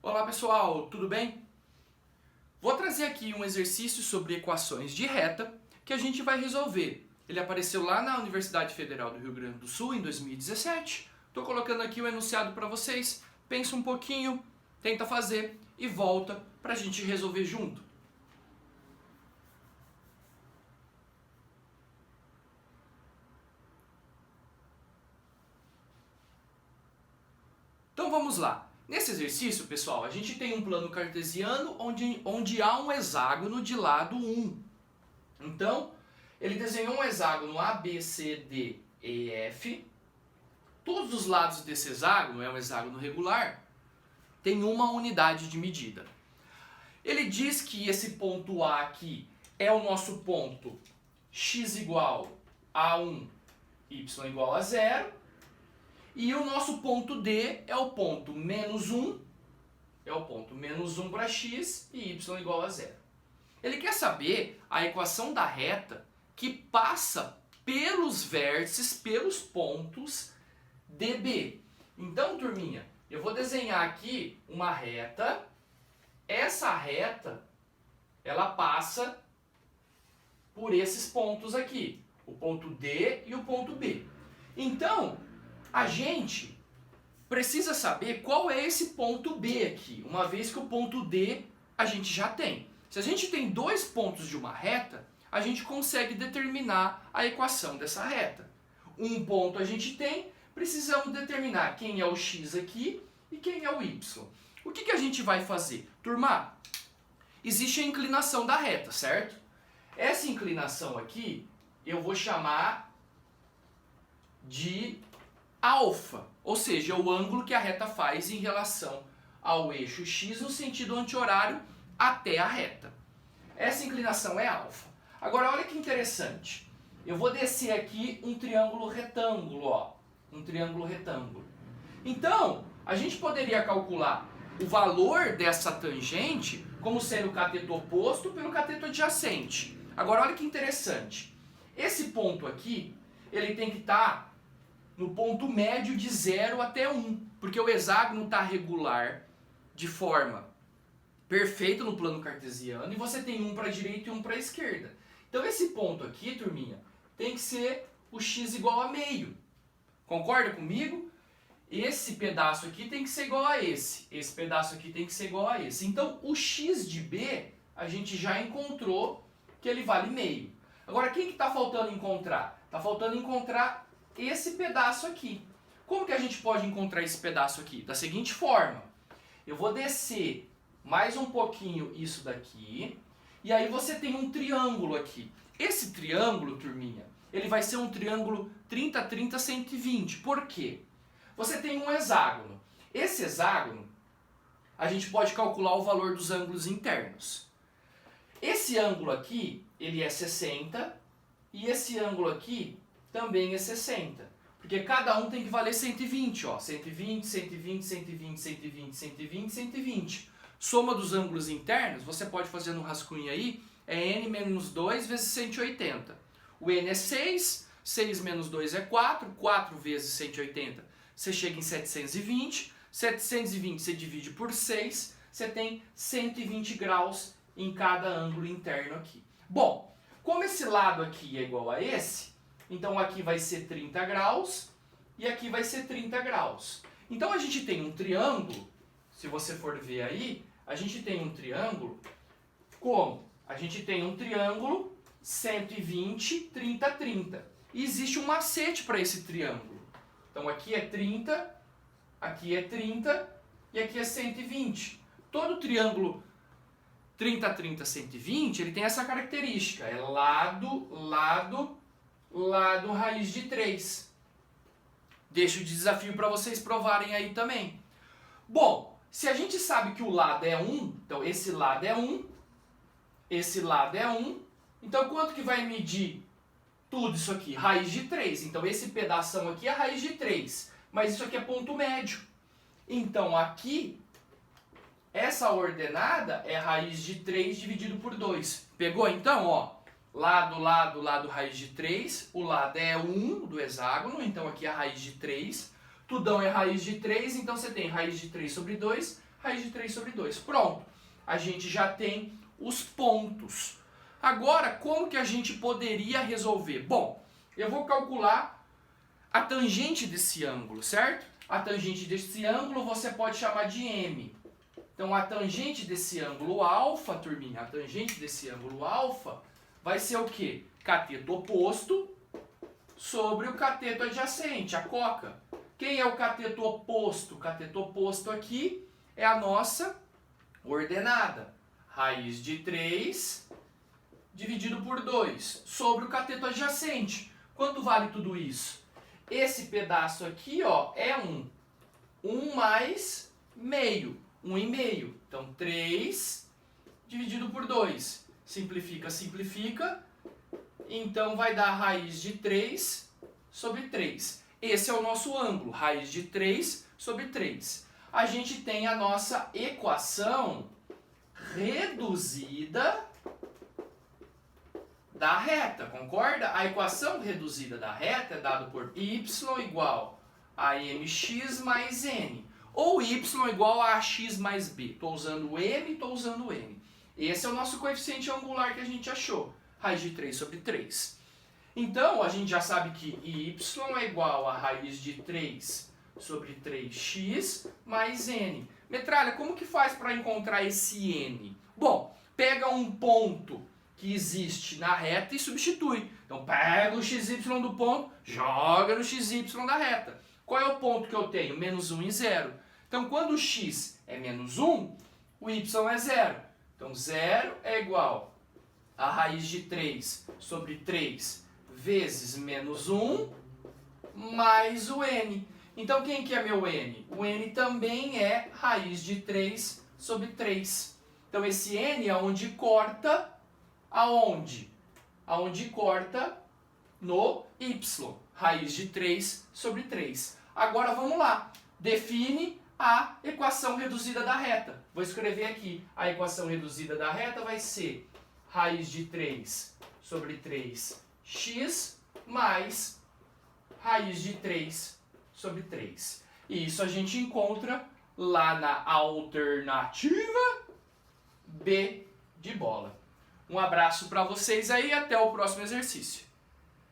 Olá pessoal, tudo bem? Vou trazer aqui um exercício sobre equações de reta que a gente vai resolver. Ele apareceu lá na Universidade Federal do Rio Grande do Sul em 2017. Estou colocando aqui o enunciado para vocês. Pensa um pouquinho, tenta fazer e volta para a gente resolver junto. Então vamos lá. Nesse exercício, pessoal, a gente tem um plano cartesiano onde há um hexágono de lado 1. Então, ele desenhou um hexágono A, B, C, D, E, F. Todos os lados desse hexágono, é um hexágono regular, tem uma unidade de medida. Ele diz que esse ponto A aqui é o nosso ponto x igual a 1, y igual a 0. E o nosso ponto D é o ponto menos 1, para x e y igual a 0. Ele quer saber a equação da reta que passa pelos vértices, pelos pontos DB. Então, turminha, eu vou desenhar aqui uma reta. Essa reta, ela passa por esses pontos aqui, o ponto D e o ponto B. Então, a gente precisa saber qual é esse ponto B aqui, uma vez que o ponto D a gente já tem. Se a gente tem dois pontos de uma reta, a gente consegue determinar a equação dessa reta. Um ponto a gente tem, precisamos determinar quem é o x aqui e quem é o y. O que a gente vai fazer? Turma, existe a inclinação da reta, certo? Essa inclinação aqui eu vou chamar de alfa, ou seja, o ângulo que a reta faz em relação ao eixo x no sentido anti-horário até a reta. Essa inclinação é alfa. Agora olha que interessante. Eu vou descer aqui um triângulo retângulo, ó. Um triângulo retângulo. Então, a gente poderia calcular o valor dessa tangente como sendo o cateto oposto pelo cateto adjacente. Agora olha que interessante. Esse ponto aqui, ele tem que estar no ponto médio de 0 até 1, porque o hexágono está regular de forma perfeita no plano cartesiano e você tem um para a direita e um para a esquerda. Então esse ponto aqui, turminha, tem que ser o x igual a meio. Concorda comigo? Esse pedaço aqui tem que ser igual a esse. Esse pedaço aqui tem que ser igual a esse. Então o x de B a gente já encontrou que ele vale meio. Agora quem que está faltando encontrar? Está faltando encontrar esse pedaço aqui. Como que a gente pode encontrar esse pedaço aqui? Da seguinte forma. Eu vou descer mais um pouquinho isso daqui. E aí você tem um triângulo aqui. Esse triângulo, turminha, ele vai ser um triângulo 30, 30, 120. Por quê? Você tem um hexágono. Esse hexágono, a gente pode calcular o valor dos ângulos internos. Esse ângulo aqui, ele é 60. E esse ângulo aqui também é 60. Porque cada um tem que valer 120, ó. 120, 120, 120, 120, 120, 120. Soma dos ângulos internos, você pode fazer no rascunho aí, é n menos 2 vezes 180. O n é 6, 6 menos 2 é 4, 4 vezes 180, você chega em 720. 720 você divide por 6, você tem 120 graus em cada ângulo interno aqui. Bom, como esse lado aqui é igual a esse, então aqui vai ser 30 graus e aqui vai ser 30 graus. Então a gente tem um triângulo, se você for ver aí, a gente tem um triângulo como? A gente tem um triângulo 120, 30, 30. E existe um macete para esse triângulo. Então aqui é 30, aqui é 30 e aqui é 120. Todo triângulo 30, 30, 120, ele tem essa característica. É lado, lado, lado, raiz de 3. Deixo de desafio para vocês provarem aí também. Bom, se a gente sabe que o lado é 1, então esse lado é 1, esse lado é 1, então quanto que vai medir tudo isso aqui? Raiz de 3. Então esse pedação aqui é raiz de 3, mas isso aqui é ponto médio. Então aqui, essa ordenada é raiz de 3 dividido por 2. Pegou então, ó? Lado, lado, lado, raiz de 3. O lado é 1 do hexágono, então aqui é a raiz de 3. Tudão é raiz de 3, então você tem raiz de 3 sobre 2, raiz de 3 sobre 2. Pronto, a gente já tem os pontos. Agora, como que a gente poderia resolver? Bom, eu vou calcular a tangente desse ângulo, certo? A tangente desse ângulo você pode chamar de M. Então, a tangente desse ângulo alfa, turminha, a tangente desse ângulo alfa vai ser o quê? Cateto oposto sobre o cateto adjacente, a coca. Quem é o cateto oposto? O cateto oposto aqui é a nossa ordenada. Raiz de 3 dividido por 2 sobre o cateto adjacente. Quanto vale tudo isso? Esse pedaço aqui, ó, é 1. 1 mais meio. 1,5. Então, 3 dividido por 2. Simplifica, simplifica. Então, vai dar raiz de 3 sobre 3. Esse é o nosso ângulo, raiz de 3 sobre 3. A gente tem a nossa equação reduzida da reta, concorda? A equação reduzida da reta é dada por y igual a mx mais n. Ou y igual a x mais b. Estou usando o m, estou usando o n. Esse é o nosso coeficiente angular que a gente achou. Raiz de 3 sobre 3. Então, a gente já sabe que y é igual a raiz de 3 sobre 3x mais n. Metralha, como que faz para encontrar esse n? Bom, pega um ponto que existe na reta e substitui. Então, pega o xy do ponto, joga no xy da reta. Qual é o ponto que eu tenho? Menos 1 e 0. Então, quando o x é menos 1, o y é 0. Então, 0 é igual a raiz de 3 sobre 3 vezes menos 1 mais o n. Então, quem que é meu n? O n também é raiz de 3 sobre 3. Então, esse n é onde corta aonde? Aonde corta no y. Raiz de 3 sobre 3. Agora, vamos lá. Define a equação reduzida da reta. Vou escrever aqui. A equação reduzida da reta vai ser raiz de 3 sobre 3x mais raiz de 3 sobre 3. E isso a gente encontra lá na alternativa B de bola. Um abraço para vocês aí e até o próximo exercício.